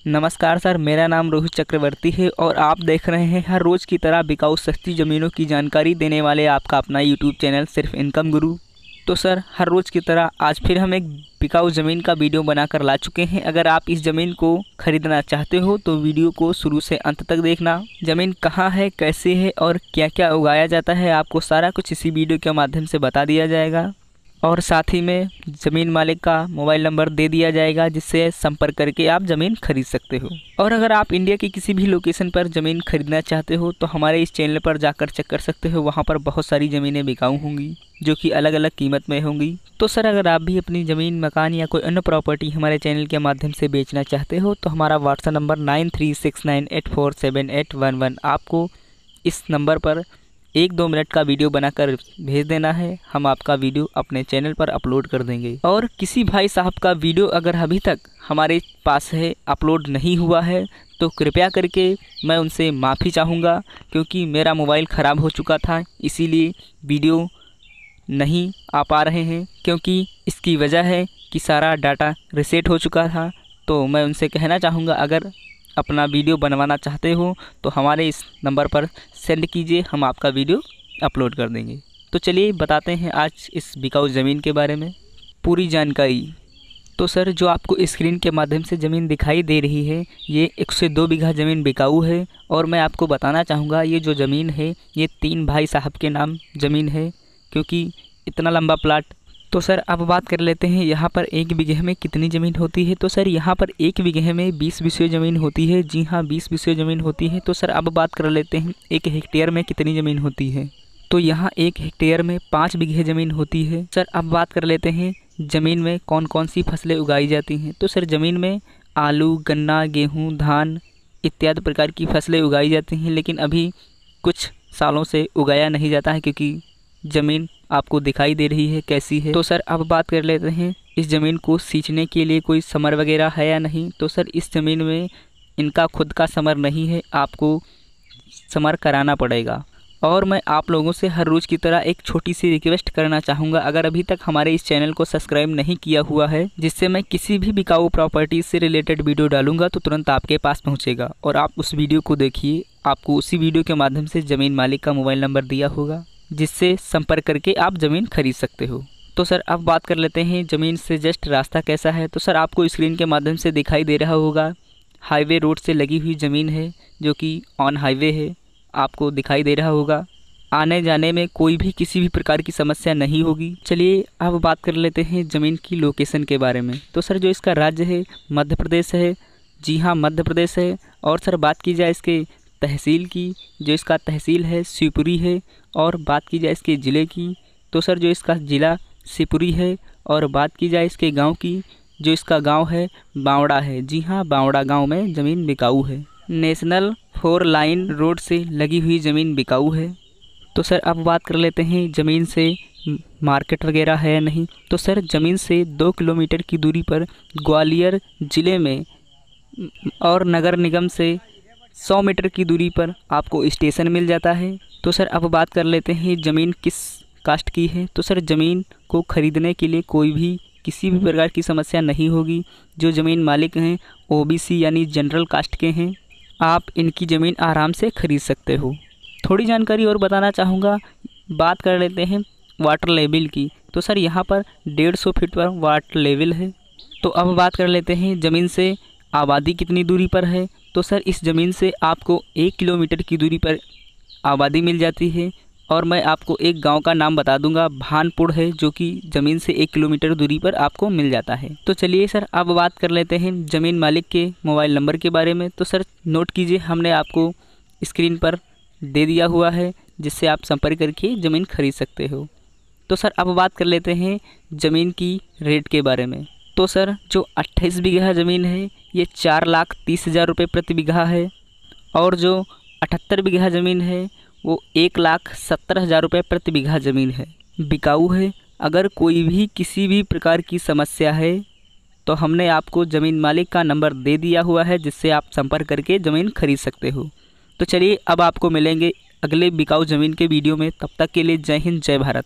नमस्कार सर, मेरा नाम रोहित चक्रवर्ती है और आप देख रहे हैं हर रोज़ की तरह बिकाऊ सस्ती ज़मीनों की जानकारी देने वाले आपका अपना यूट्यूब चैनल सिर्फ इनकम गुरु। तो सर, हर रोज़ की तरह आज फिर हम एक बिकाऊ ज़मीन का वीडियो बनाकर ला चुके हैं। अगर आप इस ज़मीन को खरीदना चाहते हो तो वीडियो को शुरू से अंत तक देखना। ज़मीन कहाँ है, कैसे है और क्या क्या उगाया जाता है, आपको सारा कुछ इसी वीडियो के माध्यम से बता दिया जाएगा। और साथ ही में ज़मीन मालिक का मोबाइल नंबर दे दिया जाएगा, जिससे संपर्क करके आप ज़मीन खरीद सकते हो। और अगर आप इंडिया की किसी भी लोकेशन पर ज़मीन खरीदना चाहते हो तो हमारे इस चैनल पर जाकर चेक कर सकते हो। वहाँ पर बहुत सारी ज़मीनें बिकाऊ होंगी जो कि अलग अलग कीमत में होंगी। तो सर, अगर आप भी अपनी ज़मीन, मकान या कोई अन्य प्रॉपर्टी हमारे चैनल के माध्यम से बेचना चाहते हो तो हमारा व्हाट्सएप नंबर 9369847811। आपको इस नंबर पर 1-2 मिनट का वीडियो बनाकर भेज देना है। हम आपका वीडियो अपने चैनल पर अपलोड कर देंगे। और किसी भाई साहब का वीडियो अगर अभी तक हमारे पास है, अपलोड नहीं हुआ है, तो कृपया करके मैं उनसे माफ़ी चाहूँगा, क्योंकि मेरा मोबाइल ख़राब हो चुका था, इसीलिए वीडियो नहीं आ पा रहे हैं। क्योंकि इसकी वजह है कि सारा डाटा रीसेट हो चुका था। तो मैं उनसे कहना चाहूँगा, अगर अपना वीडियो बनवाना चाहते हो तो हमारे इस नंबर पर सेंड कीजिए, हम आपका वीडियो अपलोड कर देंगे। तो चलिए बताते हैं आज इस बिकाऊ ज़मीन के बारे में पूरी जानकारी। तो सर, जो आपको स्क्रीन के माध्यम से ज़मीन दिखाई दे रही है, ये 102 बीघा ज़मीन बिकाऊ है। और मैं आपको बताना चाहूँगा, ये जो ज़मीन है ये 3 भाई साहब के नाम ज़मीन है, क्योंकि इतना लंबा प्लाट। तो सर, अब बात कर लेते हैं यहाँ पर 1 बीघे में कितनी ज़मीन होती है। तो सर, यहाँ पर 1 बीघे में 20 बीसवीं ज़मीन होती है। जी हाँ, 20 बीसवीं ज़मीन होती है। तो सर, अब बात कर लेते हैं 1 हेक्टेयर में कितनी ज़मीन होती है। तो यहाँ 1 हेक्टेयर में 5 बीघे ज़मीन होती है। सर, अब बात कर लेते हैं ज़मीन में कौन कौन सी फसलें उगाई जाती हैं। तो सर, ज़मीन में आलू, गन्ना, गेहूँ, धान इत्यादि प्रकार की फसलें उगाई जाती हैं, लेकिन अभी कुछ सालों से उगाया नहीं जाता है, क्योंकि ज़मीन आपको दिखाई दे रही है कैसी है। तो सर, अब बात कर लेते हैं इस ज़मीन को सींचने के लिए कोई समर वगैरह है या नहीं। तो सर, इस ज़मीन में इनका खुद का समर नहीं है, आपको समर कराना पड़ेगा। और मैं आप लोगों से हर रोज़ की तरह एक छोटी सी रिक्वेस्ट करना चाहूँगा, अगर अभी तक हमारे इस चैनल को सब्सक्राइब नहीं किया हुआ है, जिससे मैं किसी भी बिकाऊ प्रॉपर्टी से रिलेटेड वीडियो डालूंगा तो तुरंत आपके पास पहुँचेगा और आप उस वीडियो को देखिए। आपको उसी वीडियो के माध्यम से ज़मीन मालिक का मोबाइल नंबर दिया होगा, जिससे संपर्क करके आप ज़मीन खरीद सकते हो। तो सर, अब बात कर लेते हैं ज़मीन से जस्ट रास्ता कैसा है। तो सर, आपको स्क्रीन के माध्यम से दिखाई दे रहा होगा, हाईवे रोड से लगी हुई ज़मीन है, जो कि ऑन हाईवे है, आपको दिखाई दे रहा होगा। आने जाने में कोई भी किसी भी प्रकार की समस्या नहीं होगी। चलिए अब बात कर लेते हैं ज़मीन की लोकेशन के बारे में। तो सर, जो इसका राज्य है मध्य प्रदेश है। जी हाँ, मध्य प्रदेश है। और सर, बात की जाए इसके तहसील की, जो इसका तहसील है शिवपुरी है। और बात की जाए इसके ज़िले की, तो सर, जो इसका ज़िला शिवपुरी है। और बात की जाए इसके गांव की, जो इसका गांव है बावड़ा है। जी हाँ, बावड़ा गांव में ज़मीन बिकाऊ है। नेशनल 4 लाइन रोड से लगी हुई ज़मीन बिकाऊ है। तो सर, अब बात कर लेते हैं ज़मीन से मार्केट वगैरह है या नहीं। तो सर, ज़मीन से 2 किलोमीटर की दूरी पर ग्वालियर ज़िले में और नगर निगम से 100 मीटर की दूरी पर आपको स्टेशन मिल जाता है। तो सर, अब बात कर लेते हैं ज़मीन किस कास्ट की है। तो सर, ज़मीन को ख़रीदने के लिए कोई भी किसी भी प्रकार की समस्या नहीं होगी। जो ज़मीन मालिक हैं OBC यानी जनरल कास्ट के हैं, आप इनकी ज़मीन आराम से खरीद सकते हो। थोड़ी जानकारी और बताना चाहूँगा, बात कर लेते हैं वाटर लेवल की। तो सर, यहाँ पर 150 फीट पर वाटर लेवल है। तो अब बात कर लेते हैं ज़मीन से आबादी कितनी दूरी पर है। तो सर, इस ज़मीन से आपको 1 किलोमीटर की दूरी पर आबादी मिल जाती है। और मैं आपको एक गांव का नाम बता दूंगा, भानपुर है, जो कि ज़मीन से 1 किलोमीटर दूरी पर आपको मिल जाता है। तो चलिए सर, अब बात कर लेते हैं ज़मीन मालिक के मोबाइल नंबर के बारे में। तो सर, नोट कीजिए, हमने आपको स्क्रीन पर दे दिया हुआ है, जिससे आप संपर्क करके ज़मीन खरीद सकते हो। तो सर, अब बात कर लेते हैं ज़मीन की रेट के बारे में। तो सर, जो 28 बीघा ज़मीन है ये 4,30,000 रुपये प्रति बीघा है। और जो 78 बीघा ज़मीन है वो 1,70,000 रुपये प्रति बीघा ज़मीन है, बिकाऊ है। अगर कोई भी किसी भी प्रकार की समस्या है तो हमने आपको ज़मीन मालिक का नंबर दे दिया हुआ है, जिससे आप संपर्क करके ज़मीन खरीद सकते हो। तो चलिए, अब आपको मिलेंगे अगले बिकाऊ ज़मीन के वीडियो में। तब तक के लिए जय हिंद, जय भारत।